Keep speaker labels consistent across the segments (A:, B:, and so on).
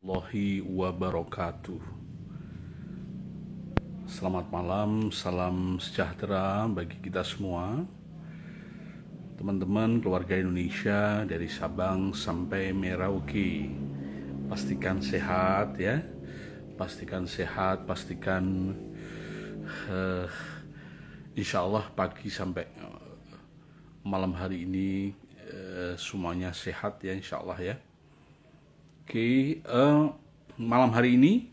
A: Warahmatullahi wabarakatuh. Selamat malam, salam sejahtera bagi kita semua, teman-teman keluarga Indonesia dari Sabang sampai Merauke. Pastikan sehat ya, pastikan sehat, pastikan insya Allah pagi sampai malam hari ini semuanya sehat ya, insya Allah ya. Oke, malam hari ini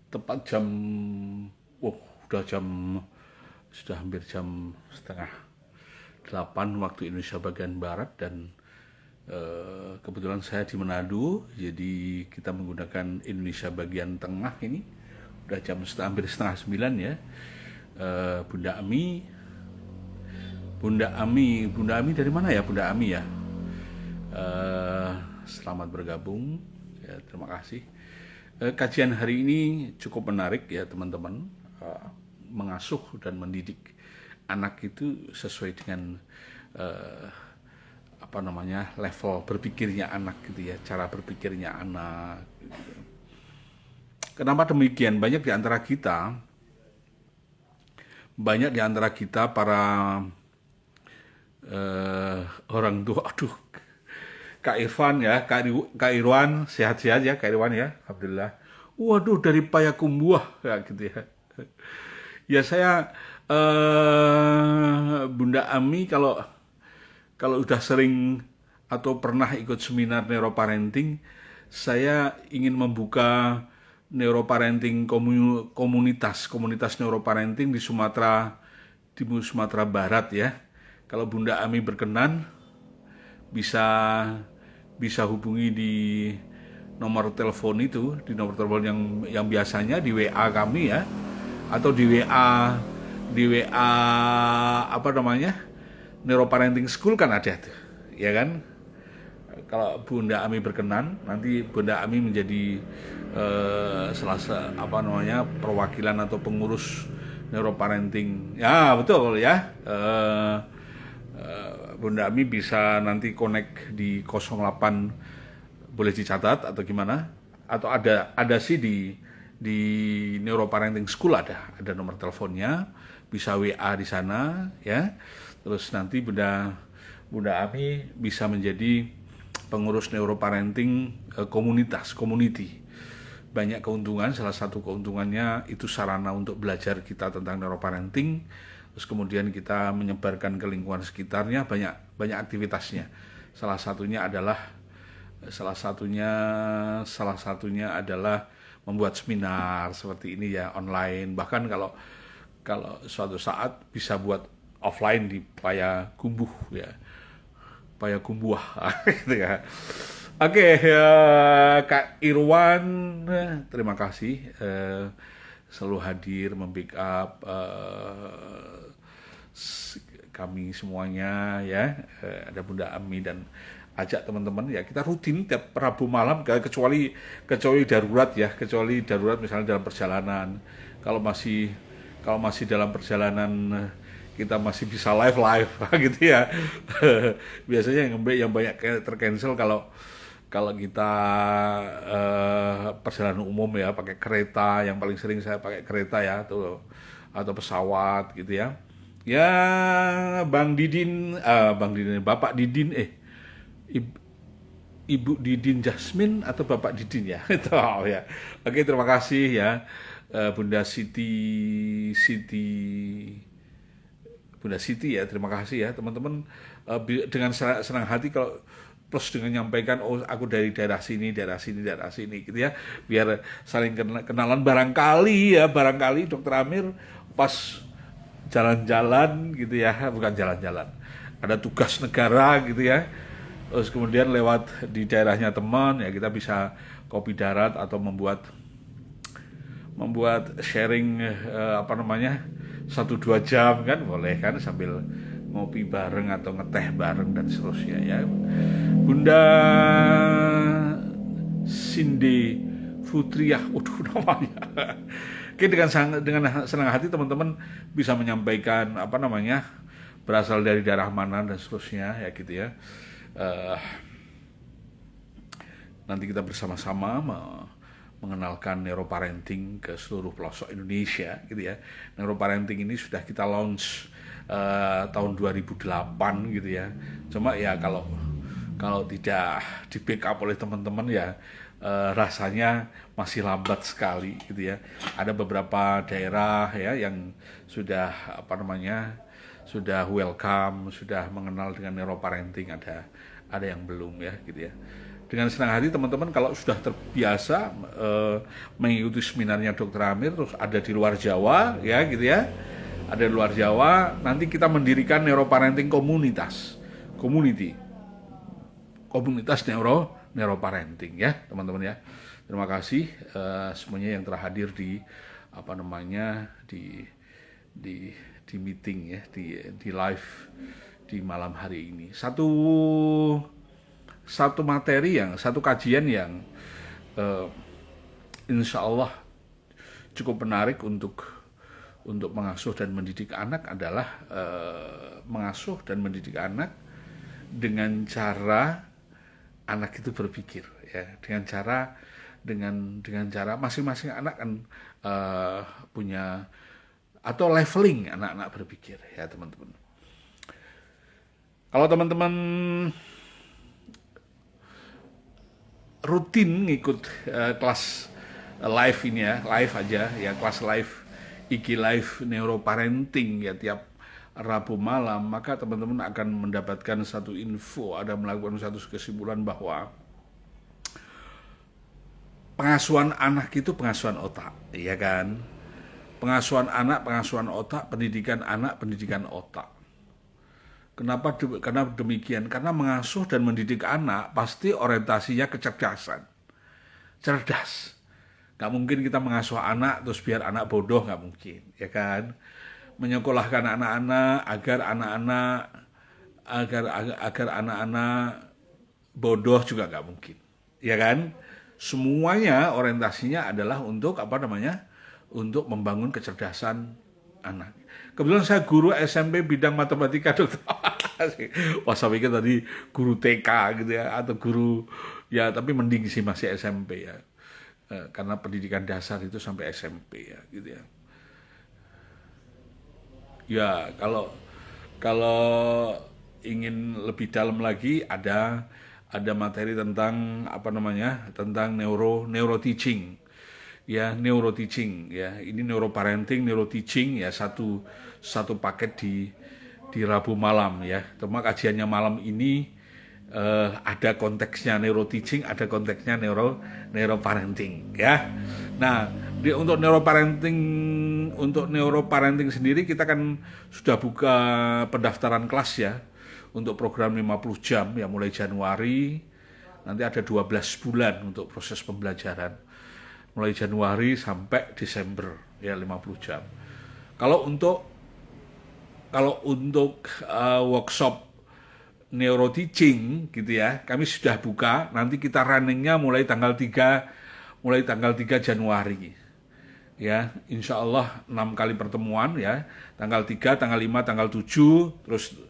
A: tepat jam, sudah hampir jam setengah 8 waktu Indonesia bagian Barat, dan kebetulan saya di Manado, jadi kita menggunakan Indonesia bagian Tengah ini. Udah jam hampir setengah 9 ya. Bunda Ami dari mana ya Bunda Ami ya? Selamat bergabung ya, terima kasih. Kajian hari ini cukup menarik ya teman-teman. Mengasuh dan mendidik anak itu sesuai dengan level berpikirnya anak gitu ya, cara berpikirnya anak gitu. Kenapa demikian? Banyak di antara kita para orang tua, Kak Irfan ya, Kak Irwan, sehat-sehat ya Kak Irwan ya, alhamdulillah. Waduh, dari Payakumbuh ya gitu ya. Ya saya Bunda Ami, kalau udah sering atau pernah ikut seminar neuroparenting, saya ingin membuka neuroparenting komunitas neuroparenting di Sumatera Barat ya. Kalau Bunda Ami berkenan, bisa hubungi di nomor telepon itu, di nomor telepon yang biasanya di WA kami ya, atau di WA Neuroparenting School kan ada tuh, ya kan? Kalau Bunda Ami berkenan, nanti Bunda Ami menjadi perwakilan atau pengurus neuroparenting. Ya, betul ya. Bunda Ami bisa nanti connect di 08, boleh dicatat atau gimana, atau ada sih di Neuroparenting School ada nomor teleponnya, bisa WA di sana ya. Terus nanti Bunda Ami bisa menjadi pengurus neuroparenting community. Banyak keuntungan, salah satu keuntungannya itu sarana untuk belajar kita tentang neuroparenting. Terus kemudian kita menyebarkan ke lingkungan sekitarnya, banyak aktivitasnya. Salah satunya adalah membuat seminar seperti ini ya, online. Bahkan kalau suatu saat bisa buat offline di Payakumbuh ya, Payakumbuh gitu ya. Oke, Kak Irwan, terima kasih selalu hadir membackup kami semuanya ya. Ada Bunda Ami, dan ajak teman-teman ya, kita rutin tiap Rabu malam, kecuali darurat ya, misalnya dalam perjalanan. Kalau masih dalam perjalanan, kita masih bisa live gitu ya. Biasanya yang banyak tercancel kalau kita perjalanan umum ya, pakai kereta. Yang paling sering saya pakai kereta ya, atau pesawat gitu ya. Ya, Bapak Didin, Ibu Didin Jasmine atau Bapak Didin ya. Itu ya. Oke, terima kasih ya, Bunda Siti ya, terima kasih ya teman-teman. Dengan senang hati kalau plus dengan nyampaikan, aku dari daerah sini gitu ya, biar saling kenalan. Barangkali Dokter Amir pas jalan-jalan gitu ya, bukan jalan-jalan, ada tugas negara gitu ya, terus kemudian lewat di daerahnya teman ya, kita bisa kopi darat atau membuat sharing 1-2 jam kan, boleh kan, sambil ngopi bareng atau ngeteh bareng dan seterusnya ya. Bunda Cindy Futriah, namanya. Oke, dengan senang hati teman-teman bisa menyampaikan berasal dari daerah mana dan seterusnya ya gitu ya. nanti kita bersama-sama mengenalkan neuroparenting ke seluruh pelosok Indonesia gitu ya. Neuroparenting ini sudah kita launch tahun 2008 gitu ya. Cuma ya kalau tidak di backup oleh teman-teman ya rasanya masih lambat sekali gitu ya. Ada beberapa daerah ya yang sudah sudah welcome, sudah mengenal dengan neuroparenting, ada yang belum ya gitu ya. Dengan senang hati teman-teman kalau sudah terbiasa mengikuti seminarnya Dr. Amir, terus ada di luar Jawa ya gitu ya, ada di luar Jawa, nanti kita mendirikan neuroparenting community neuroparenting ya teman-teman ya. Terima kasih semuanya yang telah hadir di di meeting ya, di live di malam hari ini. Satu kajian yang insya Allah cukup menarik untuk mengasuh dan mendidik anak adalah mengasuh dan mendidik anak dengan cara anak itu berpikir ya, dengan cara masing-masing anak kan punya atau leveling anak-anak berpikir ya teman-teman. Kalau teman-teman rutin ngikut kelas live ini ya, live aja ya, kelas live IG Live Neuroparenting ya tiap Rabu malam, maka teman-teman akan mendapatkan satu info, ada melakukan satu kesimpulan bahwa pengasuhan anak itu pengasuhan otak, ya kan? Pengasuhan anak, pengasuhan otak, pendidikan anak, pendidikan otak. Kenapa demikian? Karena mengasuh dan mendidik anak pasti orientasinya kecerdasan. Cerdas. Gak mungkin kita mengasuh anak terus biar anak bodoh, gak mungkin, ya kan? Menyekolahkan anak-anak agar anak-anak bodoh juga gak mungkin, ya kan? Semuanya orientasinya adalah untuk untuk membangun kecerdasan anak. Kebetulan saya guru SMP bidang matematika, Dokter. Wah, saya pikir tadi guru TK gitu ya, atau guru ya, tapi mending sih masih SMP ya. Karena pendidikan dasar itu sampai SMP ya, gitu ya. Ya, kalau ingin lebih dalam lagi ada materi tentang tentang neuro teaching. Ya, neuro teaching ya. Ini neuroparenting, neuro teaching ya, satu paket di Rabu malam ya. Cuma kajiannya malam ini ada konteksnya neuro teaching, ada konteksnya neuroparenting ya. Nah, untuk neuroparenting sendiri kita kan sudah buka pendaftaran kelas ya untuk program 50 jam ya, mulai Januari. Nanti ada 12 bulan untuk proses pembelajaran. Mulai Januari sampai Desember ya, 50 jam. Kalau untuk workshop neuro teaching gitu ya, kami sudah buka, nanti kita runningnya mulai tanggal 3 Januari. Ya, insya Allah 6 kali pertemuan ya, tanggal 3, tanggal 5, tanggal 7, terus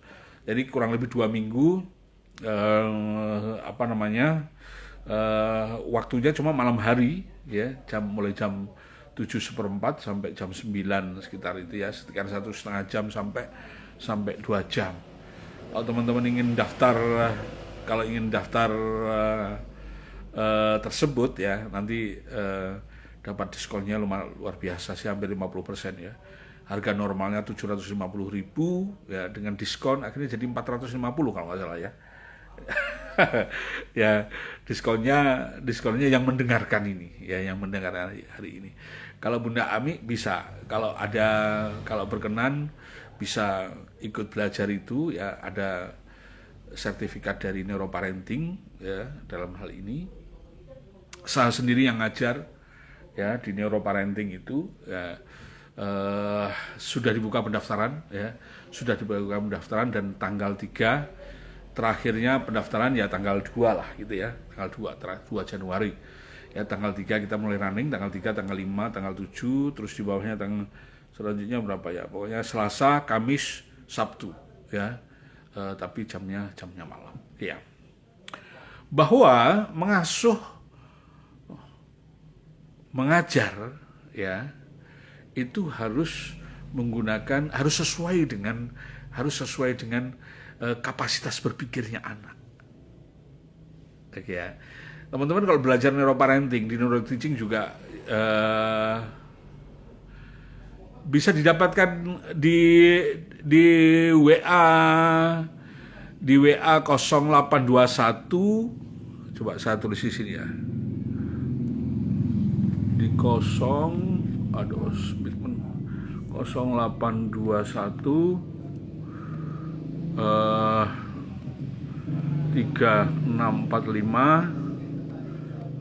A: jadi kurang lebih 2 minggu. Waktunya cuma malam hari ya, mulai jam 7:15 sampai jam 9 sekitar itu ya, sekitar 1,5 jam sampai 2 jam. Kalau teman-teman ingin daftar tersebut ya, nanti dapat diskonnya luar biasa sih, hampir 50% ya. Harga normalnya 750.000 ya, dengan diskon akhirnya jadi 450 kalau nggak salah ya. Ya, diskonnya yang mendengarkan ini ya, yang mendengarkan hari ini. Kalau Bunda Ami bisa, kalau berkenan bisa ikut belajar itu ya, ada sertifikat dari neuroparenting ya dalam hal ini. Saya sendiri yang ngajar ya di neuroparenting itu ya, sudah dibuka pendaftaran ya, dan tanggal 3 terakhirnya pendaftaran ya tanggal 2 lah gitu ya, tanggal 2 Januari. Ya, tanggal 3 kita mulai running, tanggal 3, tanggal 5, tanggal 7, terus di bawahnya selanjutnya berapa ya? Pokoknya Selasa, Kamis, Sabtu ya. Tapi jamnya malam. Ya. bahwa mengajar ya itu harus sesuai dengan kapasitas berpikirnya anak. Oke ya. Teman-teman kalau belajar neuroparenting di neuroteaching juga bisa didapatkan di WA 0821, coba saya tulis di sini ya. Di 0821 3645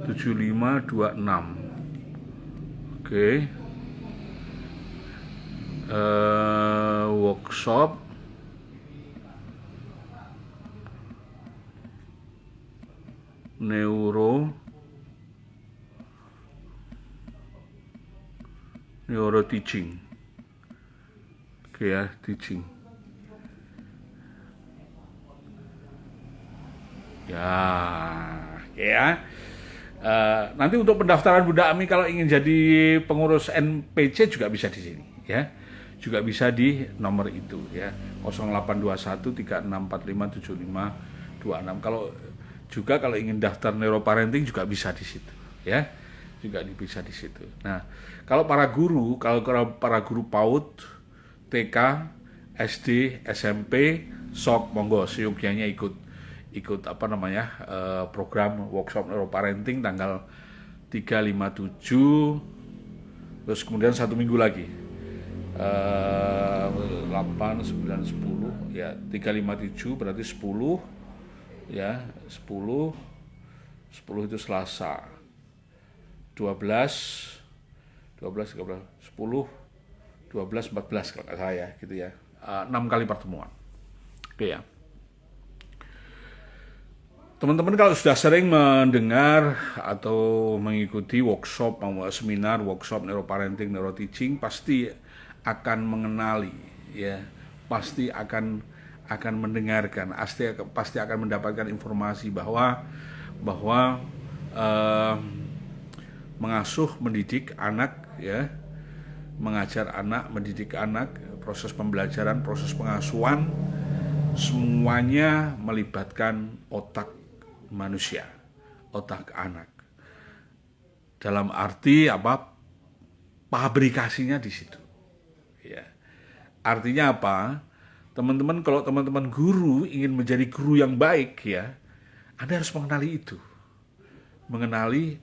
A: 7526. Oke. Workshop neuro teaching. Oke ya, teaching. Ya. Nanti untuk pendaftaran Bunda Ami kalau ingin jadi pengurus NPC juga bisa di sini ya. Juga bisa di nomor itu ya. 0821 3645 7526. Kalau ingin daftar neuroparenting juga bisa di situ ya. Juga bisa di situ. Nah, kalau para guru PAUD, TK, SD, SMP, SOK, monggo seyogyanya ikut program workshop neuroparenting tanggal 3, 5, 7, terus kemudian 1 minggu lagi 8, 9, 10 ya, 3, 5, 7 berarti 10 ya, 10 itu Selasa, 12, 13, 10, 12, 14 kalau nggak salah ya gitu ya, 6 kali pertemuan. Oke ya. Teman-teman kalau sudah sering mendengar atau mengikuti workshop, seminar, workshop neuroparenting, neuroteaching, pasti akan mengenali, ya, pasti akan mendengarkan, pasti akan mendapatkan informasi bahwa mengasuh, mendidik anak, ya, mengajar anak, mendidik anak, proses pembelajaran, proses pengasuhan, semuanya melibatkan otak manusia, otak anak. Dalam arti apa? Pabrikasinya di situ. Ya. Artinya apa? Teman-teman, kalau teman-teman guru ingin menjadi guru yang baik, ya, Anda harus mengenali itu. Mengenali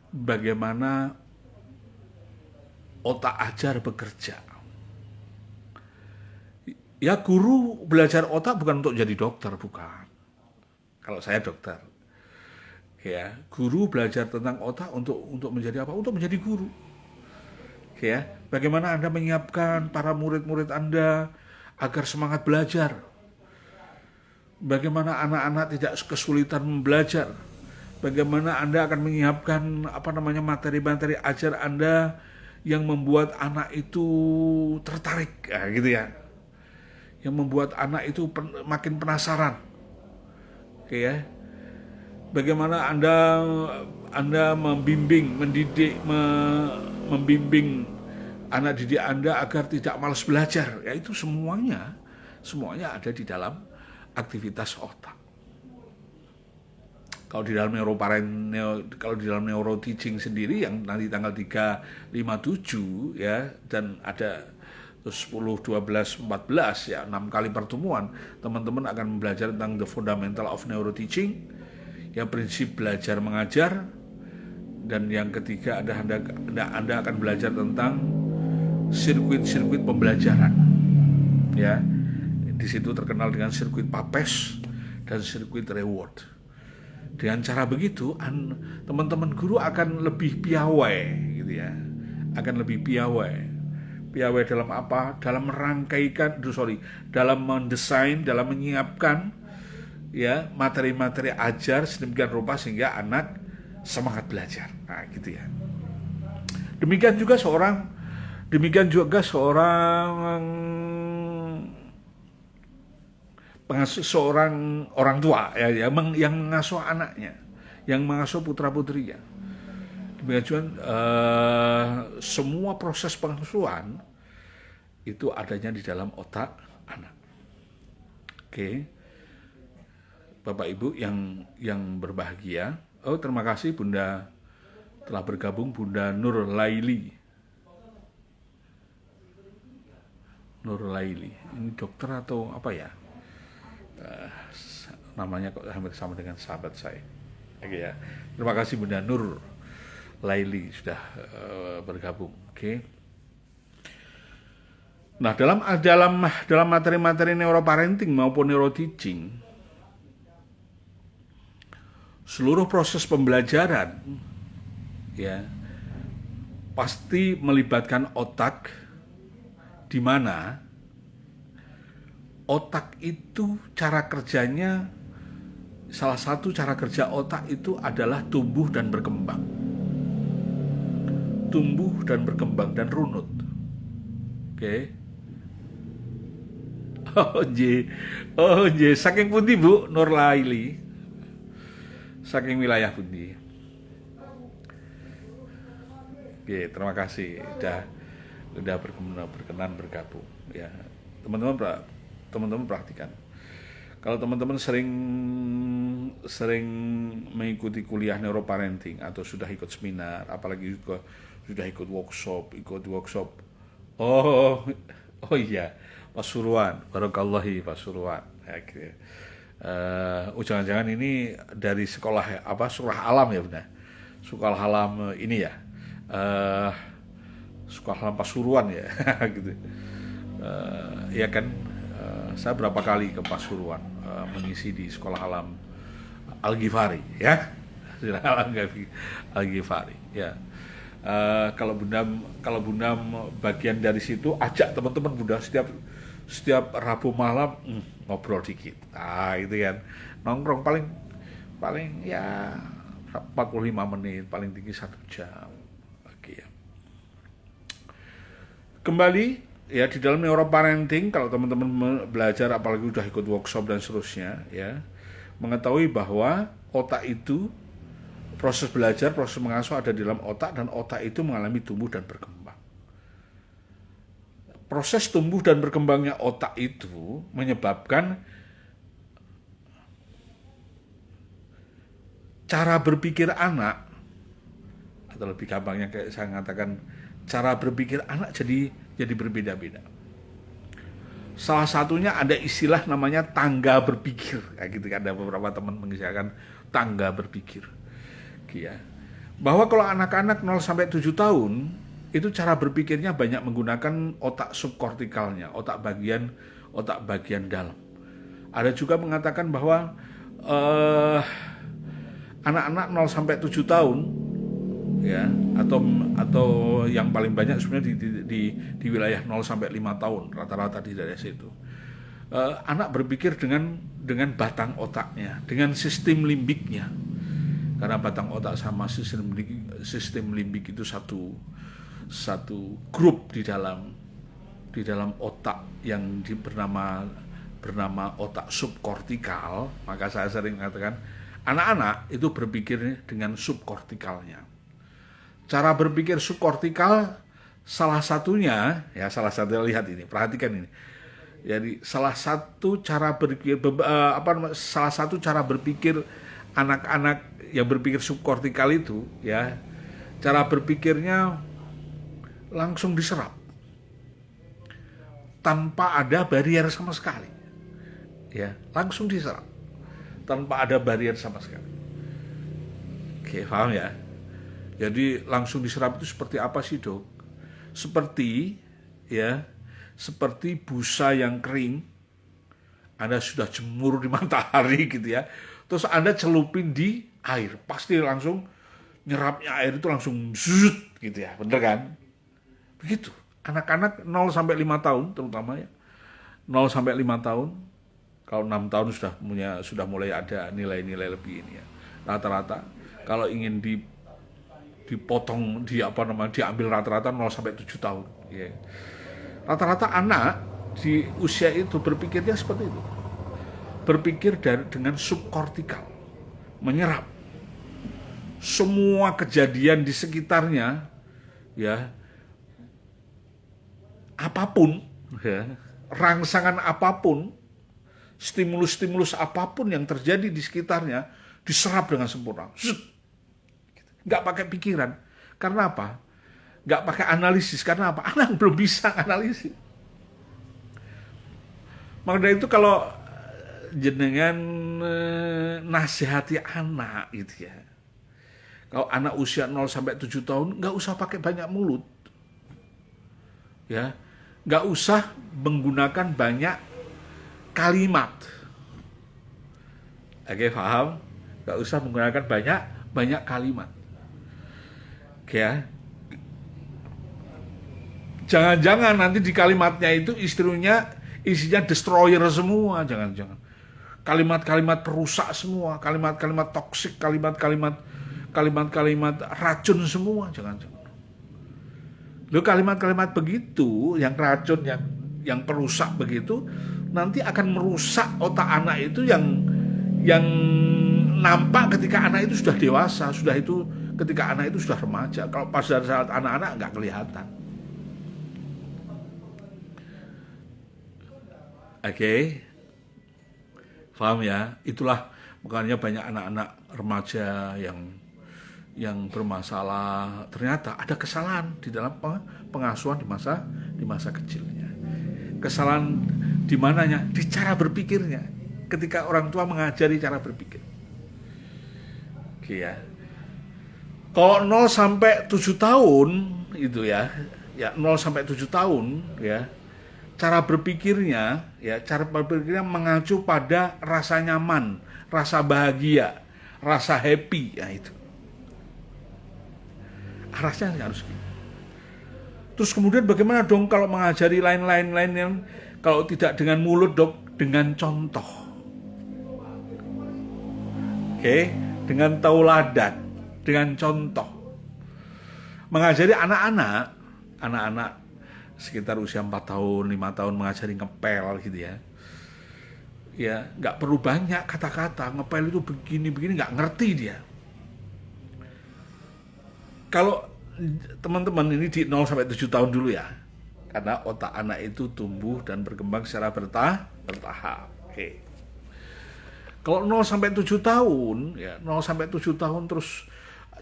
A: bagaimana otak ajar bekerja. Ya, guru belajar otak bukan untuk jadi dokter, bukan. Kalau saya dokter, ya, guru belajar tentang otak untuk menjadi apa? Untuk menjadi guru. Ya, bagaimana Anda menyiapkan para murid-murid Anda agar semangat belajar? Bagaimana anak-anak tidak kesulitan belajar? Bagaimana Anda akan menyiapkan materi-materi ajar Anda yang membuat anak itu tertarik, gitu ya? Yang membuat anak itu makin penasaran. Oke ya. Bagaimana Anda membimbing, mendidik, membimbing anak didik Anda agar tidak malas belajar. Ya, itu semuanya ada di dalam aktivitas otak. Kalau di dalam neuroteaching sendiri yang nanti tanggal 3, 5, 7 ya, dan ada 10, 12, 14 ya, 6 kali pertemuan, teman-teman akan belajar tentang the fundamental of neuroteaching, ya, prinsip belajar mengajar, dan yang ketiga Anda akan belajar tentang sirkuit pembelajaran. Ya. Di situ terkenal dengan sirkuit PAPES dan sirkuit reward. Dengan cara begitu, teman-teman guru akan lebih piawai, gitu ya. Akan lebih piawai. Piawai dalam apa? Dalam dalam mendesain, dalam menyiapkan ya materi-materi ajar sedemikian rupa sehingga anak semangat belajar. Nah, gitu ya. Demikian juga seorang seorang orang tua ya, yang mengasuh anaknya, yang mengasuh putra-putrinya. Demikian semua proses pengasuhan itu adanya di dalam otak anak. Oke. Bapak Ibu yang berbahagia. Oh, terima kasih Bunda telah bergabung, Bunda Nur Laili. Ini dokter atau apa ya? Namanya kok hampir sama dengan sahabat saya. Oke ya. Terima kasih Bunda Nur Laili sudah bergabung. Oke. Nah, dalam materi-materi neuroparenting maupun neuroteaching, seluruh proses pembelajaran ya pasti melibatkan otak, di mana otak itu cara kerjanya, salah satu cara kerja otak itu adalah tumbuh dan berkembang dan runut. Oke. Oh je, saking pundi Bu Nur Laili? Saking wilayah pundi? Oke, terima kasih udah berkenan bergabung ya. Teman-teman perhatikan. Kalau teman-teman sering mengikuti kuliah neuroparenting atau sudah ikut seminar, apalagi juga sudah ikut workshop. Oh iya, Pasuruan, Barakallahu Pasuruan. Ya, jangan-jangan ini dari sekolah surah alam ya benar. Sekolah alam ini ya. Sekolah alam Pasuruan ya gitu. Ya kan, saya berapa kali ke Pasuruan mengisi di sekolah alam Al-Ghifari ya. Al-Ghifari ya. Kalau Bunda bagian dari situ, ajak teman-teman Bunda setiap Rabu malam ngobrol dikit. Nah, itu kan nongkrong paling ya 45 menit, paling tinggi 1 jam. Oke ya. Kembali ya, di dalam neuroparenting, kalau teman-teman belajar apalagi udah ikut workshop dan seterusnya ya, mengetahui bahwa otak itu, proses belajar, proses mengasuh ada di dalam otak, dan otak itu mengalami tumbuh dan berkembang. Proses tumbuh dan berkembangnya otak itu menyebabkan cara berpikir anak, atau lebih gampangnya kayak saya mengatakan, cara berpikir anak jadi berbeda-beda. Salah satunya ada istilah namanya tangga berpikir. Kayak gitu, ada beberapa teman mengistilahkan tangga berpikir. Ya. Bahwa kalau anak-anak 0 sampai 7 tahun itu cara berpikirnya banyak menggunakan otak subkortikalnya, otak bagian dalam. Ada juga mengatakan bahwa anak-anak 0 sampai 7 tahun ya, atau yang paling banyak sebenarnya di wilayah 0 sampai 5 tahun rata-rata di daerah situ. Anak berpikir dengan batang otaknya, dengan sistem limbiknya. Karena batang otak sama sistem limbik itu satu grup di dalam otak yang bernama otak subkortikal. Maka saya sering mengatakan anak-anak itu berpikir dengan subkortikalnya. Cara berpikir subkortikal salah satunya lihat ini, perhatikan ini. Jadi salah satu cara berpikir anak-anak yang berpikir subkortikal itu ya, cara berpikirnya langsung diserap tanpa ada barier sama sekali. Ya, langsung diserap tanpa ada barier sama sekali. Oke, paham ya? Jadi langsung diserap itu seperti apa sih, Dok? Seperti busa yang kering, Anda sudah jemur di matahari gitu ya. Terus Anda celupin di air, pasti langsung nyerapnya air itu langsung zut gitu ya, bener kan? Begitu. Anak-anak 0 sampai 5 tahun terutama ya. 0 sampai 5 tahun, kalau 6 tahun sudah mulai ada nilai-nilai lebih ini ya. Rata-rata kalau ingin dipotong diambil rata-rata 0 sampai 7 tahun ya. Rata-rata anak di usia itu berpikirnya seperti itu. berpikir dengan subkortikal, menyerap semua kejadian di sekitarnya, ya, apapun, ya, rangsangan apapun, stimulus-stimulus apapun yang terjadi di sekitarnya diserap dengan sempurna. Nggak pakai pikiran. Karena apa? Nggak pakai analisis. Karena apa? Anak belum bisa analisis. Maka dari itu kalau jenengan nasihati anak gitu ya. Kalau anak usia 0 sampai 7 tahun nggak usah pakai banyak mulut. Ya. Nggak usah menggunakan banyak kalimat. Oke, paham? Nggak usah menggunakan banyak kalimat. Oke ya. Jangan-jangan nanti di kalimatnya itu isinya destroyer semua, jangan-jangan. Kalimat-kalimat perusak semua, kalimat-kalimat toksik, kalimat-kalimat racun semua, jangan-jangan. Loh, kalimat-kalimat begitu, yang racun, yang perusak begitu, nanti akan merusak otak anak itu yang nampak ketika anak itu sudah dewasa, ketika anak itu sudah remaja. Kalau pas saat anak-anak nggak kelihatan. Oke. Paham ya? Itulah makanya banyak anak-anak remaja yang bermasalah. Ternyata ada kesalahan di dalam pengasuhan di masa kecilnya. Kesalahan di mananya? Di cara berpikirnya. Ketika orang tua mengajari cara berpikir. Oke ya. Kalau 0 sampai 7 tahun itu ya 0 sampai 7 tahun ya. Cara berpikirnya mengacu pada rasa nyaman, rasa bahagia, rasa happy, ya itu. Arahnya harus gitu. Terus kemudian bagaimana dong kalau mengajari lain-lain yang kalau tidak dengan mulut, dok, dengan contoh. Oke, dengan tauladan, dengan contoh. Mengajari anak-anak sekitar usia 4 tahun, 5 tahun mengajari ngepel gitu ya. Ya, nggak perlu banyak kata-kata, ngepel itu begini-begini, nggak ngerti dia. Kalau teman-teman ini di 0 sampai 7 tahun dulu ya. Karena otak anak itu tumbuh dan berkembang secara bertahap. Oke. Kalau 0 sampai 7 tahun, ya 0 sampai 7 tahun terus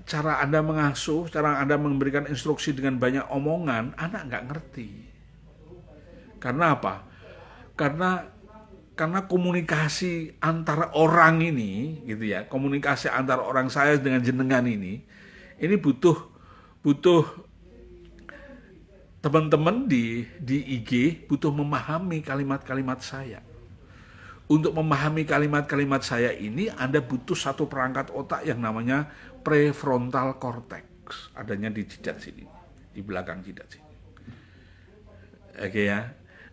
A: cara Anda mengasuh, cara Anda memberikan instruksi dengan banyak omongan, anak nggak ngerti. Karena apa? Karena komunikasi antara orang ini, gitu ya, komunikasi antara orang saya dengan jenengan ini butuh teman-teman di IG butuh memahami kalimat-kalimat saya. Untuk memahami kalimat-kalimat saya ini, Anda butuh satu perangkat otak yang namanya prefrontal cortex. Adanya di jidat sini, di belakang jidat sini. Oke ya.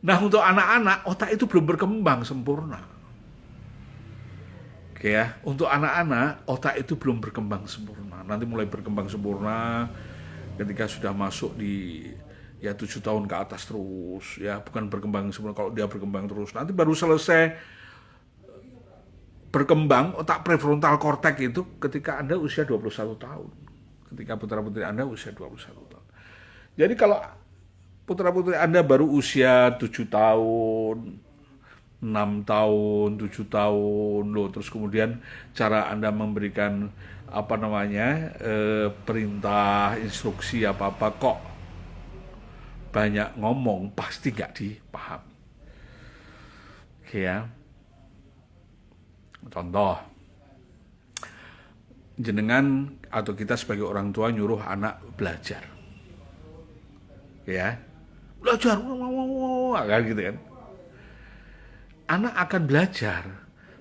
A: Nah, untuk anak-anak, otak itu belum berkembang sempurna. Oke ya. Untuk anak-anak, otak itu belum berkembang sempurna. Nanti mulai berkembang sempurna ketika sudah masuk di 7 tahun ke atas terus. Ya, bukan berkembang sempurna. Kalau dia berkembang terus, nanti baru selesai berkembang otak prefrontal cortex itu ketika Anda usia 21 tahun. Ketika putra-putri Anda usia 21 tahun. Jadi kalau putra-putri Anda baru usia 7 tahun, 6 tahun, 7 tahun, loh, terus kemudian cara Anda memberikan perintah, instruksi apa-apa kok banyak ngomong, pasti nggak dipahami. Oke ya. Contoh, jenengan atau kita sebagai orang tua nyuruh anak belajar, ya, belajar, kan gitu kan. Anak akan belajar,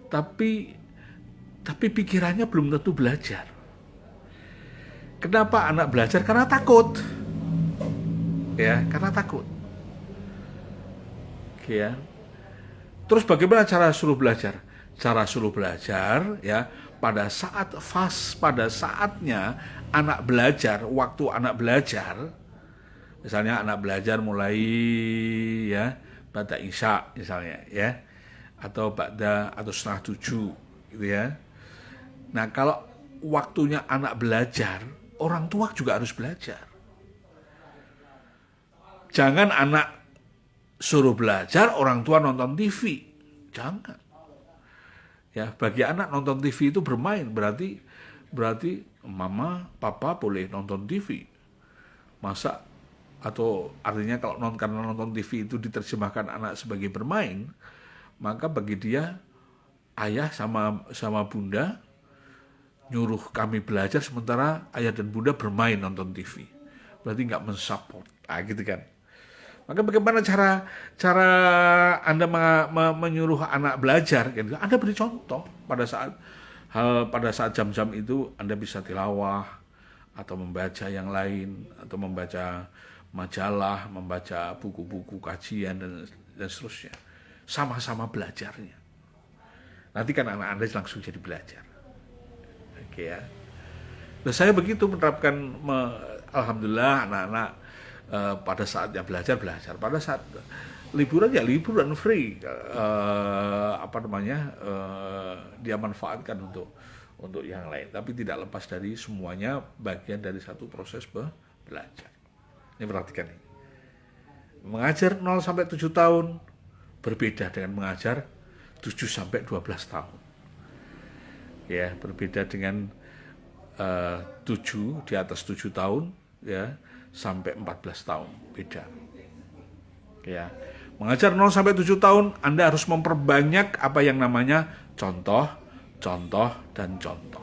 A: tapi pikirannya belum tentu belajar. Kenapa anak belajar? Karena takut, ya, karena takut. Oke ya. Terus bagaimana cara suruh belajar? Cara suruh belajar ya pada saatnya anak belajar, waktu anak belajar, misalnya anak belajar mulai ya baca isya misalnya ya, atau ba'da atau setengah 7 gitu ya. Nah, kalau waktunya anak belajar, orang tua juga harus belajar. Jangan anak suruh belajar, orang tua nonton TV. Jangan. Ya, bagi anak nonton TV itu bermain, berarti mama, papa boleh nonton TV. Masa atau artinya kalau karena nonton TV itu diterjemahkan anak sebagai bermain, maka bagi dia ayah sama bunda nyuruh kami belajar sementara ayah dan bunda bermain nonton TV. Berarti nggak mensupport, gitu kan. Maka bagaimana cara Anda menyuruh anak belajar? Anda beri contoh pada saat jam-jam itu Anda bisa tilawah atau membaca yang lain atau membaca majalah, membaca buku-buku kajian dan seterusnya. Sama-sama belajarnya. Nanti kan anak Anda langsung jadi belajar. Oke ya. Nah, saya begitu menerapkan alhamdulillah anak-anak pada saatnya belajar. Pada saat liburan ya liburan free. Dia manfaatkan untuk yang lain. Tapi tidak lepas dari semuanya bagian dari satu proses belajar. Ini perhatikan ini. Mengajar 0 sampai 7 tahun berbeda dengan mengajar 7 sampai 12 tahun. Ya, berbeda dengan 7 di atas 7 tahun ya sampai 14 tahun, beda. Ya. Mengajar 0 sampai 7 tahun Anda harus memperbanyak apa yang namanya contoh, dan contoh.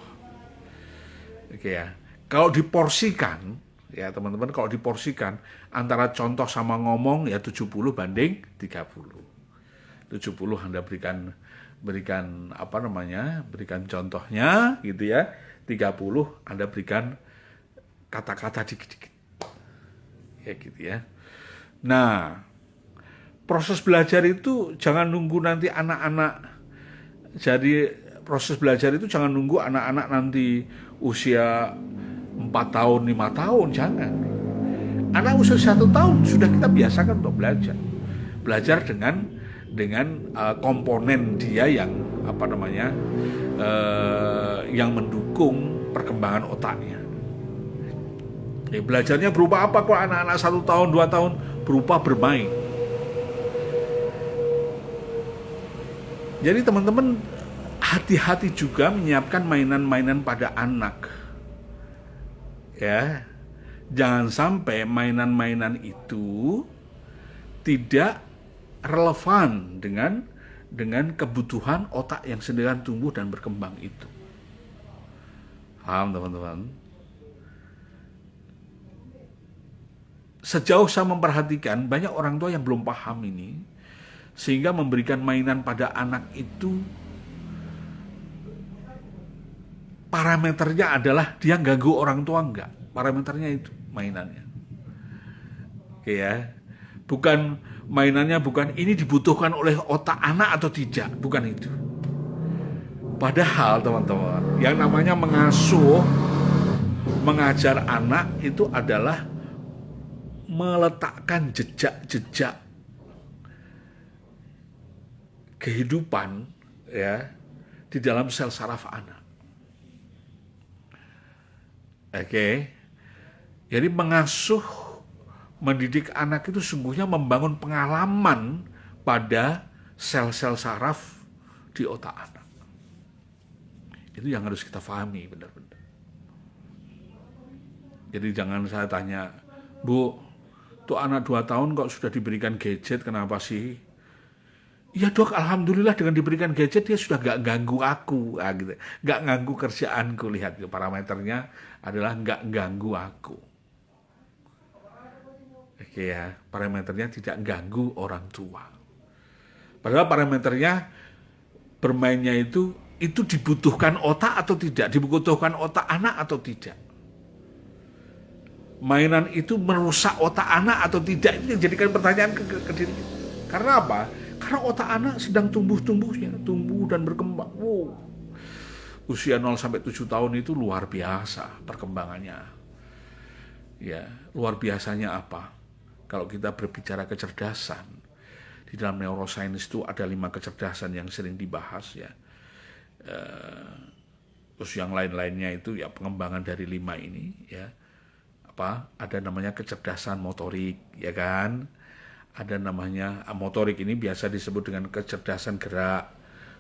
A: Oke ya. Kalau diporsikan, ya teman-teman, kalau diporsikan antara contoh sama ngomong ya 70 banding 30. 70 Anda berikan contohnya gitu ya. 30 Anda berikan kata-kata dikit-dikit. Ya gitu ya. Nah, proses belajar itu jangan nunggu nanti anak-anak. Jadi proses belajar itu jangan nunggu anak-anak nanti usia 4 tahun, 5 tahun, jangan. Anak usia 1 tahun sudah kita biasakan untuk belajar. Belajar dengan komponen dia yang yang mendukung perkembangan otaknya. Belajarnya berupa apa kok anak-anak 1 tahun, 2 tahun? Berupa bermain. Jadi teman-teman hati-hati juga menyiapkan mainan-mainan pada anak. Ya. Jangan sampai mainan-mainan itu tidak relevan dengan kebutuhan otak yang sedang tumbuh dan berkembang itu. Paham teman-teman? Sejauh saya memperhatikan, banyak orang tua yang belum paham ini, sehingga memberikan mainan pada anak itu parameternya adalah dia ganggu orang tua enggak. Parameternya itu mainannya. Oke ya. Mainannya bukan ini dibutuhkan oleh otak anak atau tidak, bukan itu. Padahal teman-teman, yang namanya mengajar anak itu adalah meletakkan jejak-jejak kehidupan ya di dalam sel saraf anak. Oke. Jadi mendidik anak itu sungguhnya membangun pengalaman pada sel-sel saraf di otak anak. Itu yang harus kita pahami benar-benar. Jadi jangan saya tanya, Bu, tuh anak 2 tahun kok sudah diberikan gadget, kenapa sih? Ya dok, alhamdulillah dengan diberikan gadget dia sudah gak ganggu aku, gitu. Gak ganggu kerjaanku. Lihat parameternya adalah gak ganggu aku. Oke ya, parameternya tidak ganggu orang tua. Padahal parameternya bermainnya itu dibutuhkan otak atau tidak, dibutuhkan otak anak atau tidak. Mainan itu merusak otak anak atau tidak, itu yang jadikan pertanyaan ke diri kita. Karena apa? Karena otak anak sedang tumbuh dan berkembang. Wow. Usia 0 sampai 7 tahun itu luar biasa perkembangannya. Ya, luar biasanya apa? Kalau kita berbicara kecerdasan, di Di dalam neuroscience itu ada 5 kecerdasan yang sering dibahas ya. Terus yang lain-lainnya itu ya pengembangan dari 5 ini ya. Ada namanya kecerdasan motorik ya kan. Ada namanya motorik ini biasa disebut dengan kecerdasan gerak,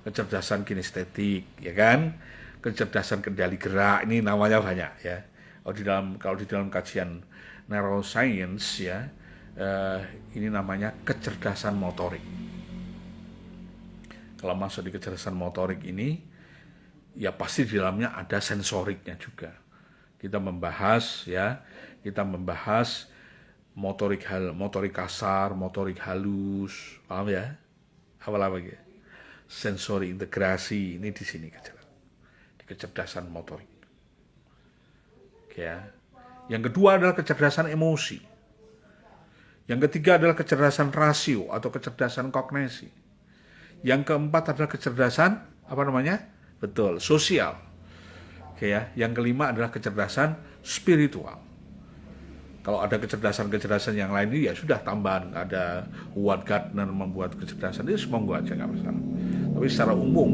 A: kecerdasan kinestetik ya kan. Kecerdasan kendali gerak, ini namanya banyak ya. Kalau di dalam kajian neuroscience ya, ini namanya kecerdasan motorik. Kalau masuk di kecerdasan motorik ini, ya pasti di dalamnya ada sensoriknya juga. Kita membahas motorik kasar, motorik halus, paham ya? Apa lagi? Sensori integrasi, ini di sini di kecerdasan motorik. Ya. Yang kedua adalah kecerdasan emosi. Yang ketiga adalah kecerdasan rasio atau kecerdasan kognisi. Yang keempat adalah kecerdasan Betul, sosial. Ya. Yang kelima adalah kecerdasan spiritual. Kalau ada kecerdasan-kecerdasan yang lain ini ya sudah tambahan. Ada Howard Gardner membuat kecerdasan itu monggo aja nggak masalah. Tapi secara umum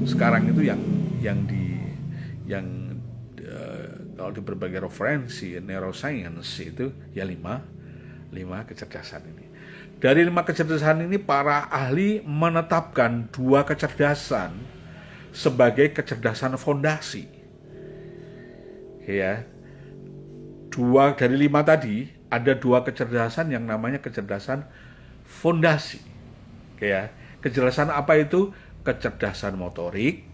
A: sekarang itu kalau di berbagai referensi neuroscience itu ya 5 kecerdasan ini. Dari 5 kecerdasan ini para ahli menetapkan 2 kecerdasan sebagai kecerdasan fondasi. Ya. 2 dari 5 tadi ada 2 kecerdasan yang namanya kecerdasan fondasi. Ya. Kecerdasan apa itu? Kecerdasan motorik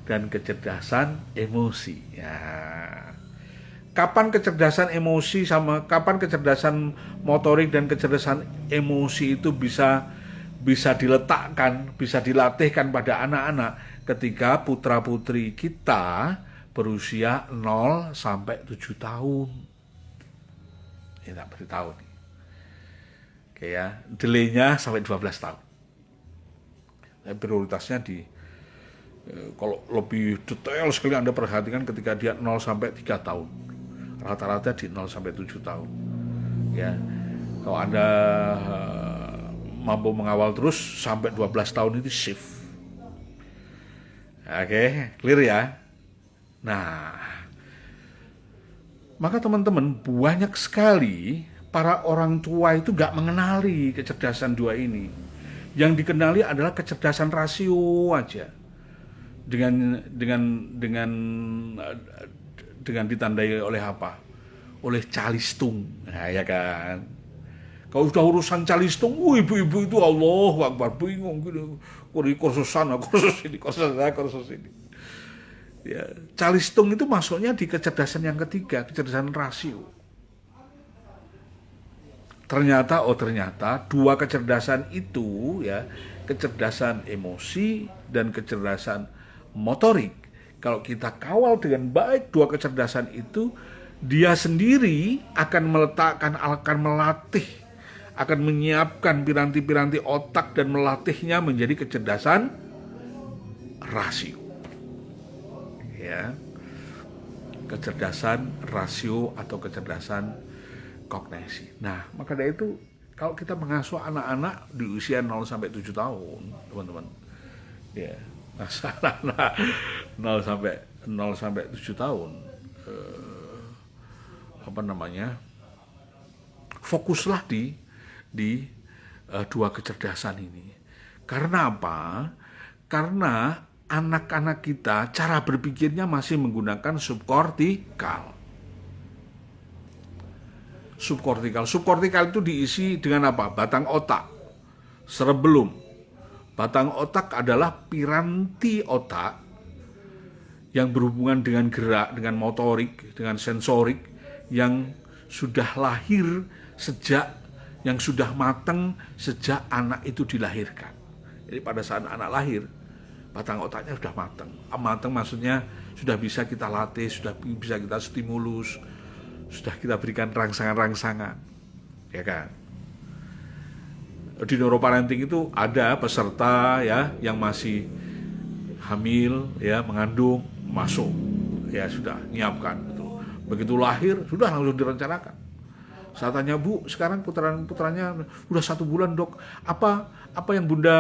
A: dan kecerdasan emosi. Ya. Kapan kecerdasan emosi kapan kecerdasan motorik dan kecerdasan emosi itu bisa diletakkan, bisa dilatihkan pada anak-anak ketika putra-putri kita berusia 0 sampai 7 tahun. Ya, tak beritahu nih. Oke ya, delaynya sampai 12 tahun. Prioritasnya kalau lebih detail sekali Anda perhatikan ketika dia 0 sampai 3 tahun. Rata-rata di 0 sampai 7 tahun. Ya. Kalau Anda mampu mengawal terus sampai 12 tahun itu shift. Oke, clear ya? Nah, maka teman-teman banyak sekali para orang tua itu gak mengenali kecerdasan 2 ini. Yang dikenali adalah kecerdasan rasio aja. Dengan ditandai oleh apa? Oleh calistung. Nah, ya kan. Kalau sudah urusan calistung, ibu-ibu itu Allahu Akbar, bingung gitu. Kursus sana, kursus ini, kursus ini. Ya, calistung itu masuknya di kecerdasan yang ketiga, kecerdasan rasio. Ternyata 2 kecerdasan itu ya, kecerdasan emosi dan kecerdasan motorik. Kalau kita kawal dengan baik 2 kecerdasan itu, dia sendiri akan melatih, akan menyiapkan piranti-piranti otak dan melatihnya menjadi kecerdasan rasio. Ya. Kecerdasan rasio atau kecerdasan kognisi. Nah, maka dari itu kalau kita mengasuh anak-anak di usia 0 sampai 7 tahun, teman-teman. Ya, anak 0 sampai 7 tahun. Fokuslah di 2 kecerdasan ini. Karena apa? Karena anak-anak kita cara berpikirnya masih menggunakan subkortikal. Subkortikal itu diisi dengan apa? Batang otak, cerebellum. Batang otak adalah piranti otak yang berhubungan dengan gerak, dengan motorik, dengan sensorik yang sudah lahir yang sudah matang sejak anak itu dilahirkan. Jadi pada saat anak lahir, batang otaknya sudah matang. Matang maksudnya sudah bisa kita latih, sudah bisa kita stimulus, sudah kita berikan rangsangan-rangsangan, ya kan? Di neuroparenting itu ada peserta ya yang masih hamil, ya mengandung, masuk, ya sudah nyiapkan. Begitu lahir sudah langsung direncanakan. Saya tanya, Bu, sekarang putranya udah 1 bulan, Dok. Apa yang Bunda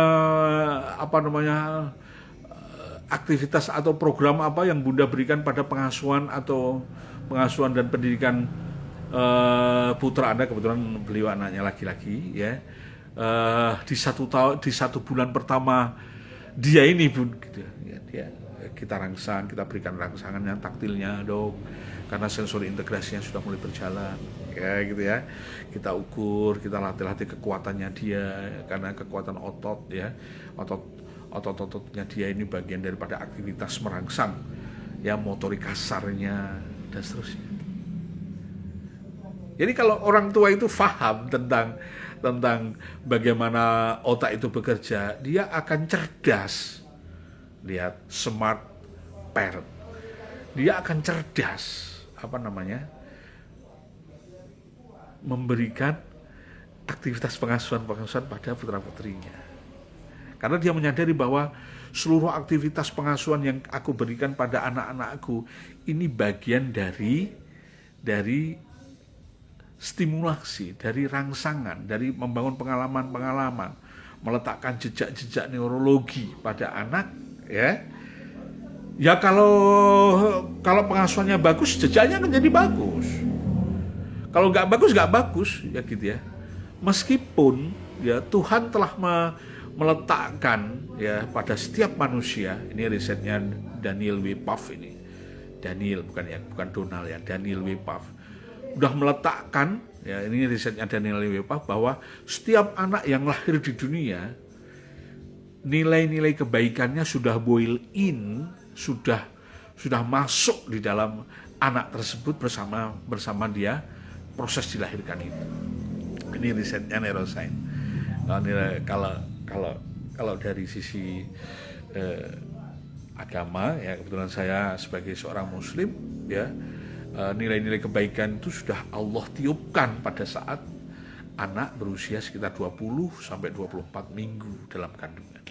A: aktivitas atau program apa yang Bunda berikan pada pengasuhan dan pendidikan putra Anda? Kebetulan beliau anaknya laki-laki, ya. Di 1 bulan pertama dia ini, Bun, gitu ya, kita rangsang, kita berikan rangsangannya, taktilnya, Dok, karena sensori integrasinya sudah mulai berjalan, ya gitu ya. Kita ukur, kita latih kekuatannya dia, karena kekuatan otot, ya, otot-ototnya dia ini bagian daripada aktivitas merangsang, ya, motorik kasarnya dan seterusnya. Jadi kalau orang tua itu paham tentang bagaimana otak itu bekerja, dia akan cerdas. Lihat, smart parent. Dia akan cerdas, memberikan aktivitas pengasuhan pada putra-putrinya. Karena dia menyadari bahwa seluruh aktivitas pengasuhan yang aku berikan pada anak-anakku ini bagian dari stimulasi, dari rangsangan, dari membangun pengalaman-pengalaman, meletakkan jejak-jejak neurologi pada anak, ya. Ya kalau pengasuhannya bagus, jejaknya akan jadi bagus. Kalau nggak bagus, ya gitu ya. Meskipun ya Tuhan telah meletakkan, ya, pada setiap manusia, ini risetnya Daniel W. Pfaff ini. Daniel bukan Donald, ya, Daniel W. Pfaff. Udah meletakkan, ya, ini risetnya Daniel W. Pfaff, bahwa setiap anak yang lahir di dunia nilai-nilai kebaikannya sudah boil in, sudah masuk di dalam anak tersebut bersama dia proses dilahirkan itu. Ini risetnya neuroscience. Kalau dari sisi agama, ya, kebetulan saya sebagai seorang muslim, ya, nilai-nilai kebaikan itu sudah Allah tiupkan pada saat anak berusia sekitar 20 sampai 24 minggu dalam kandungan.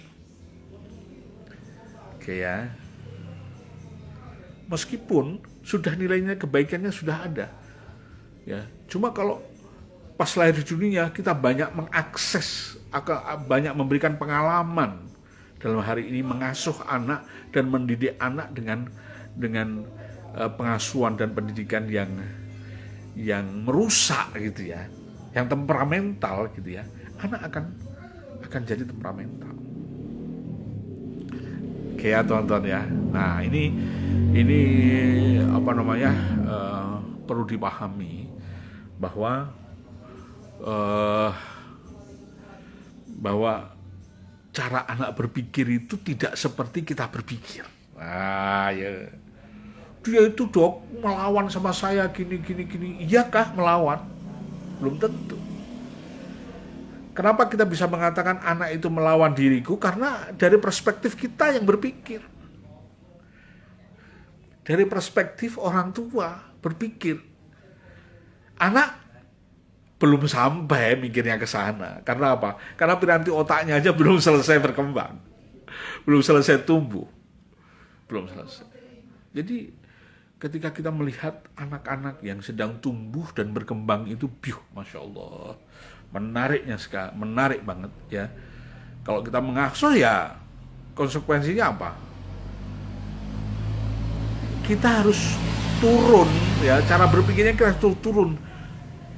A: Oke, ya. Meskipun sudah nilainya kebaikannya sudah ada, ya, cuma kalau pas lahir di dunia kita banyak mengakses, banyak memberikan pengalaman dalam hari ini mengasuh anak dan mendidik anak dengan pengasuhan dan pendidikan yang merusak, gitu ya, yang temperamental, gitu ya, anak akan jadi temperamental. Oke, ya, teman-teman, ya. Nah, ini perlu dipahami bahwa cara anak berpikir itu tidak seperti kita berpikir. Nah, ya, dia itu, Dok, melawan sama saya gini. Iyakah melawan? Belum tentu. Kenapa kita bisa mengatakan anak itu melawan diriku? Karena dari perspektif kita yang berpikir. Dari perspektif orang tua berpikir. Anak belum sampai mikirnya ke sana. Karena apa? Karena piranti otaknya aja belum selesai berkembang. Belum selesai tumbuh. Belum selesai. Jadi ketika kita melihat anak-anak yang sedang tumbuh dan berkembang itu, Masya Allah, menarik banget, ya. Kalau kita mengasuh, ya konsekuensinya apa? Kita harus turun, ya, cara berpikirnya kita harus turun.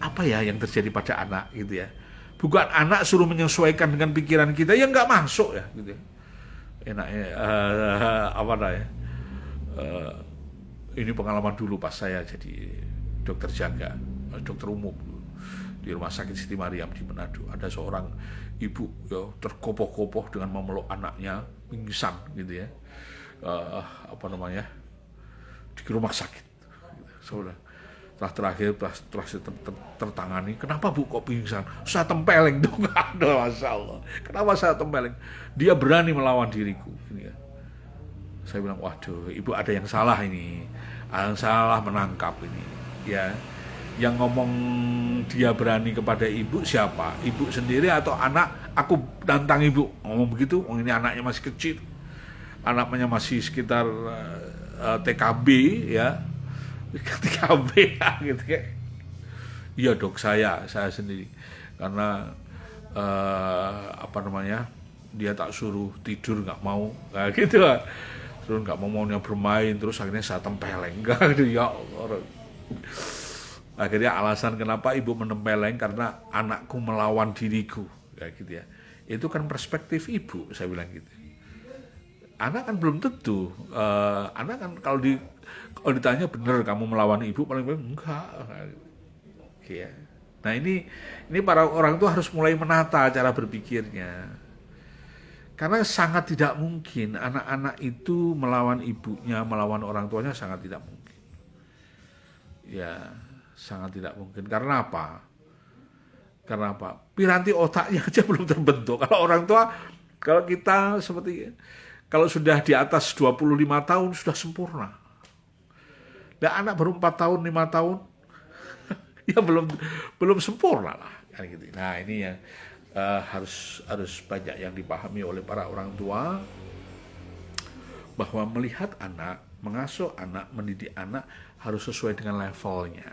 A: Apa ya yang terjadi pada anak, gitu ya? Bukan anak suruh menyesuaikan dengan pikiran kita, ya nggak masuk, ya, gitu ya. Enaknya ini pengalaman dulu pas saya jadi dokter jaga, dokter umum di Rumah Sakit Siti Mariam di Manado. Ada seorang ibu, ya, terkopoh-kopoh dengan memeluk anaknya, pingsan, gitu ya. Di rumah sakit. Setelah tertangani, kenapa, Bu, kok pingsan? Saya tempeleng dong. Aduh, Masya Allah. Kenapa saya tempeleng? Dia berani melawan diriku. Gini, ya. Saya bilang, waduh, Ibu ada yang salah ini. Yang salah menangkap ini. Ya. Yang ngomong dia berani kepada Ibu siapa? Ibu sendiri atau anak? Aku tantang Ibu. Ngomong begitu, ini anaknya masih kecil. Anaknya masih sekitar TKB, ya. TKB, gitu ya. Iya dok, saya sendiri, karena apa namanya, dia tak suruh tidur nggak mau, kayak gitu lah. Terus nggak maunya bermain, terus akhirnya saya tempeleng, enggak gitu ya Allah. Akhirnya alasan kenapa ibu menempeleng karena anakku melawan diriku, kayak gitu ya. Itu kan perspektif ibu, saya bilang gitu. Anak kan belum tentu, anak kan kalau ditanya bener kamu melawan ibu, paling enggak. Ya. Nah ini para orang tua harus mulai menata cara berpikirnya. Karena sangat tidak mungkin anak-anak itu melawan ibunya, melawan orang tuanya, sangat tidak mungkin. Ya, sangat tidak mungkin. Karena apa? Karena apa? Piranti otaknya aja belum terbentuk. Kalau orang tua, kalau kita seperti, kalau sudah di atas 25 tahun sudah sempurna. Dan anak baru 4 tahun, 5 tahun, ya belum sempurna lah, kan gitu. Nah ini yang harus banyak yang dipahami oleh para orang tua, bahwa melihat anak, mengasuh anak, mendidik anak harus sesuai dengan levelnya.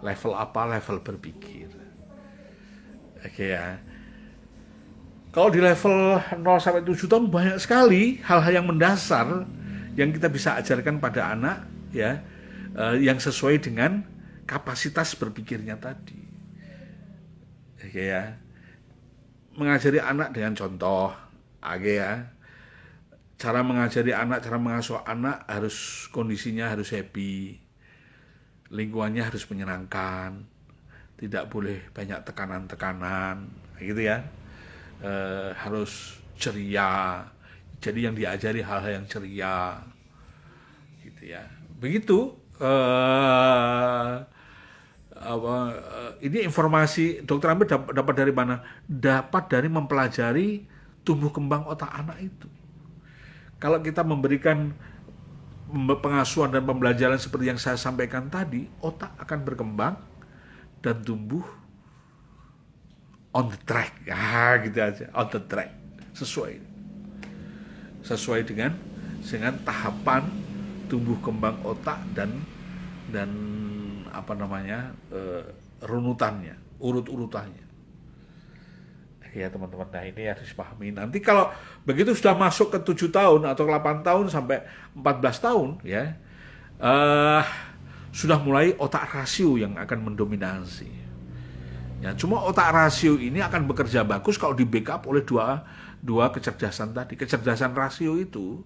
A: Level apa? Level berpikir. Oke ya. Kalau di level 0 sampai 7 tahun banyak sekali hal-hal yang mendasar yang kita bisa ajarkan pada anak, ya, yang sesuai dengan kapasitas berpikirnya tadi. Oke ya. Mengajari anak dengan contoh, oke ya. Cara mengajari anak, cara mengasuh anak harus kondisinya harus happy. Lingkungannya harus menyenangkan. Tidak boleh banyak tekanan-tekanan, gitu ya. Harus ceria. Jadi yang diajari hal-hal yang ceria. Gitu ya. Begitu ini informasi Dokter Amir dapat dari mana? Dapat dari mempelajari tumbuh kembang otak anak itu. Kalau kita memberikan pengasuhan dan pembelajaran seperti yang saya sampaikan tadi, otak akan berkembang dan tumbuh on the track. Gitu aja, on the track. Sesuai dengan tahapan tumbuh kembang otak dan apa namanya, runutannya, urut-urutannya. Ya teman-teman, nah ini harus dipahami. Nanti kalau begitu sudah masuk ke 7 tahun atau 8 tahun sampai 14 tahun, ya, sudah mulai otak rasio yang akan mendominasi. Ya, cuma otak rasio ini akan bekerja bagus kalau di backup oleh dua kecerdasan tadi. Kecerdasan rasio itu,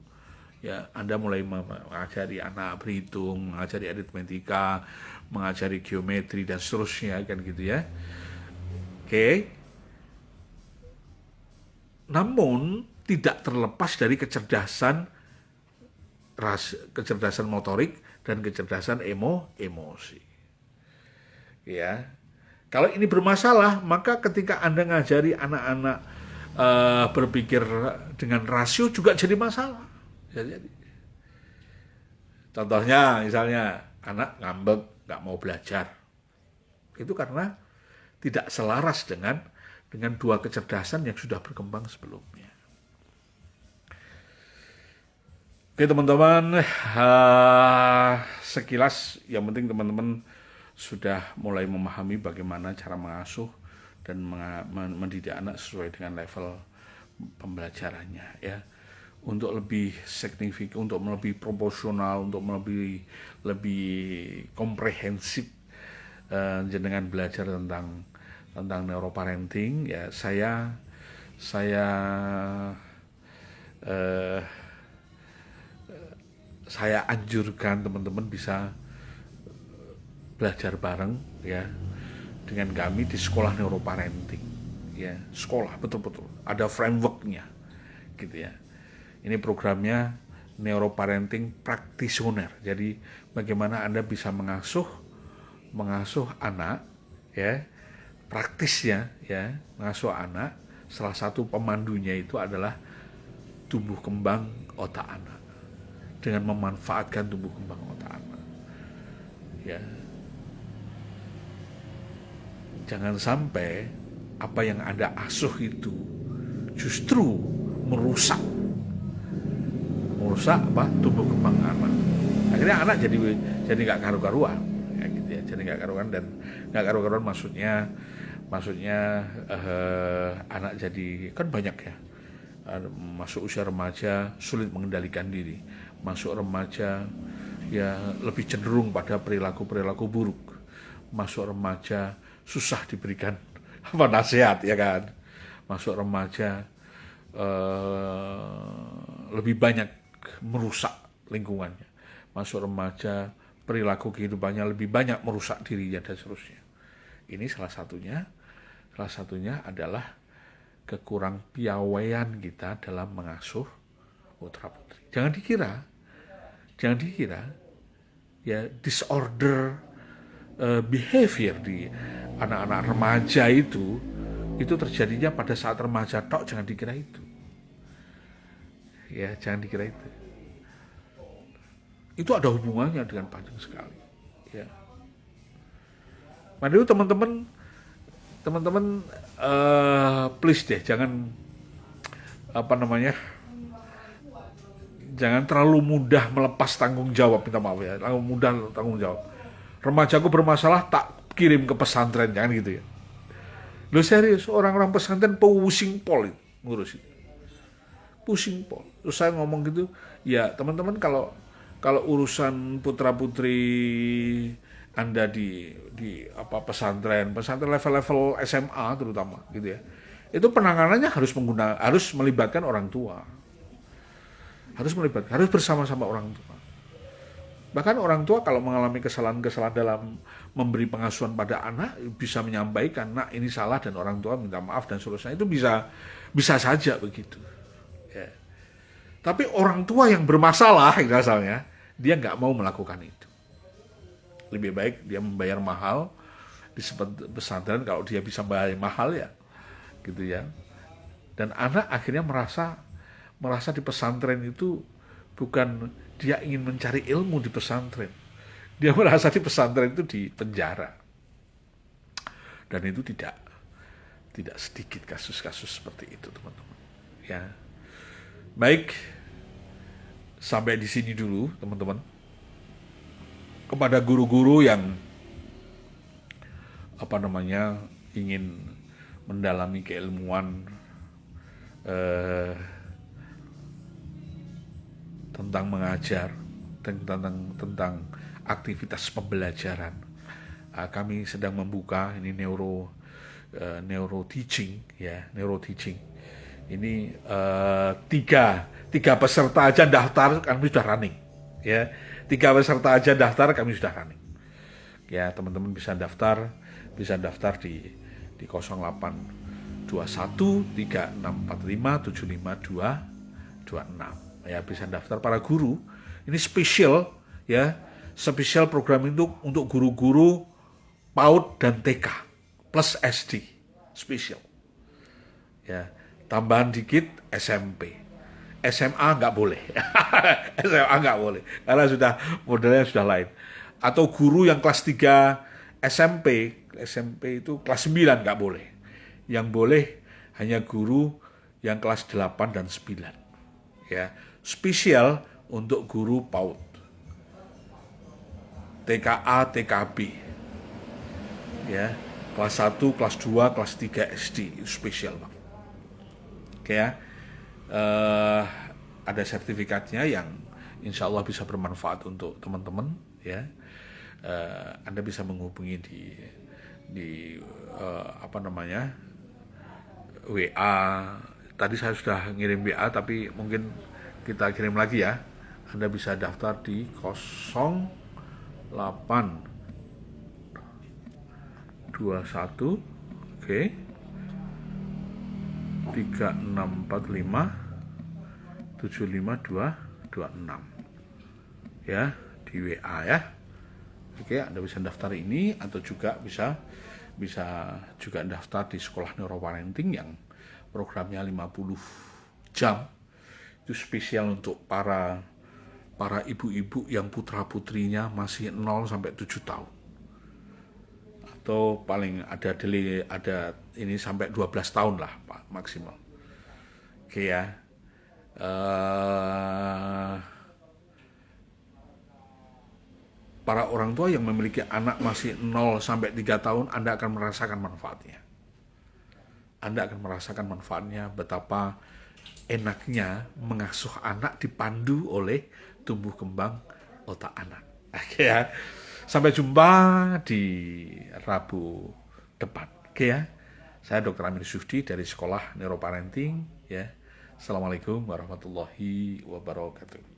A: ya, Anda mulai mengajari anak berhitung, mengajari aritmetika, mengajari geometri dan seterusnya, kan gitu ya. Oke. Namun tidak terlepas dari kecerdasan motorik dan kecerdasan emosi. Ya. Kalau ini bermasalah, maka ketika Anda ngajari anak-anak berpikir dengan rasio juga jadi masalah. Jadi. Contohnya misalnya anak ngambek, nggak mau belajar. Itu karena tidak selaras dengan dua kecerdasan yang sudah berkembang sebelumnya. Oke teman-teman, sekilas yang penting teman-teman sudah mulai memahami bagaimana cara mengasuh dan mendidik anak sesuai dengan level pembelajarannya, ya. Untuk lebih signifikan, untuk lebih proporsional, untuk lebih komprehensif, dengan belajar tentang neuroparenting, ya saya anjurkan teman-teman bisa belajar bareng, ya, dengan kami di sekolah neuroparenting, ya, sekolah betul-betul ada frameworknya, gitu ya. Ini programnya neuroparenting practitioner. Jadi bagaimana Anda bisa mengasuh anak, ya, praktisnya, ya, mengasuh anak. Salah satu pemandunya itu adalah tumbuh kembang otak anak, dengan memanfaatkan tumbuh kembang otak anak, ya. Jangan sampai apa yang Anda asuh itu justru merusak tumbuh kembang anak. Akhirnya anak jadi nggak karu-karuan, ya, gitu ya. jadi nggak karuan. Dan nggak karuan maksudnya anak jadi kan banyak ya, masuk usia remaja sulit mengendalikan diri, masuk remaja ya lebih cenderung pada perilaku buruk, masuk remaja susah diberikan apa nasihat ya kan, masuk remaja lebih banyak merusak lingkungannya, masuk remaja perilaku kehidupannya lebih banyak merusak dirinya dan seterusnya. Ini salah satunya adalah kekurang piawaian kita dalam mengasuh putra putri. Jangan dikira ya disorder behavior di anak-anak remaja itu terjadinya pada saat remaja tok. Jangan dikira itu. Ya, jangan dikira itu. Itu ada hubungannya dengan panjang sekali. Ya. Mari teman-teman please deh jangan jangan terlalu mudah melepas tanggung jawab, minta maaf ya, terlalu mudah tanggung jawab. Remajaku bermasalah tak kirim ke pesantren, jangan gitu ya. Loh serius, orang-orang pesantren pusing pol ngurus itu. Pusing pol. Terus saya ngomong gitu, ya teman-teman kalau urusan putra-putri Anda di pesantren level-level SMA terutama gitu ya. Itu penanganannya harus melibatkan orang tua. Harus bersama-sama orang tua. Bahkan orang tua kalau mengalami kesalahan-kesalahan dalam memberi pengasuhan pada anak bisa menyampaikan, "Nak, ini salah," dan orang tua minta maaf dan seterusnya. Itu bisa saja begitu. Ya. Tapi orang tua yang bermasalah asalnya, dia nggak mau melakukan itu. Lebih baik dia membayar mahal di pesantren kalau dia bisa bayar mahal ya, gitu ya. Dan anak akhirnya merasa di pesantren itu bukan dia ingin mencari ilmu di pesantren, dia merasa di pesantren itu di penjara. Dan itu tidak sedikit kasus-kasus seperti itu teman-teman. Ya, baik, sampai di sini dulu teman-teman. Kepada guru-guru yang ingin mendalami keilmuan tentang mengajar, tentang aktivitas pembelajaran, kami sedang membuka ini neuro teaching ya, neuro teaching. Ini tiga peserta aja daftar kami sudah running ya. 3 peserta aja daftar kami sudah running. Ya, teman-teman bisa daftar di 0821 3645 75226. Ya, bisa daftar para guru. Ini spesial ya, spesial program itu untuk guru-guru PAUD dan TK plus SD. Spesial. Ya, tambahan dikit SMP. SMA nggak boleh, SMA nggak boleh, karena modelnya sudah lain. Atau guru yang kelas 3 SMP itu kelas 9 nggak boleh. Yang boleh hanya guru yang kelas 8 dan 9. Ya, spesial untuk guru PAUD, TKA, TKB. Ya, kelas 1, kelas 2, kelas 3 SD itu spesial, Bang. Oke ya. Ada sertifikatnya yang insya Allah bisa bermanfaat untuk teman-teman ya. Anda bisa menghubungi di WA. Tadi saya sudah ngirim WA, tapi mungkin kita kirim lagi ya. Anda bisa daftar di 0821 oke 3645 75226 ya, di WA ya. Oke, Anda bisa daftar ini, atau juga bisa juga daftar di sekolah neuroparenting yang programnya 50 jam. Itu spesial untuk para ibu-ibu yang putra-putrinya masih 0 sampai 7 tahun. Atau paling ada ini sampai 12 tahun lah Pak, maksimal. Oke ya. para orang tua yang memiliki anak masih 0 sampai 3 tahun, Anda akan merasakan manfaatnya. Anda akan merasakan manfaatnya betapa enaknya mengasuh anak dipandu oleh tumbuh kembang otak anak. Oke ya. Sampai jumpa di Rabu depan. Oke ya. Saya Dr. Amir Syufdi dari Sekolah Neuroparenting ya. Assalamualaikum warahmatullahi wabarakatuh.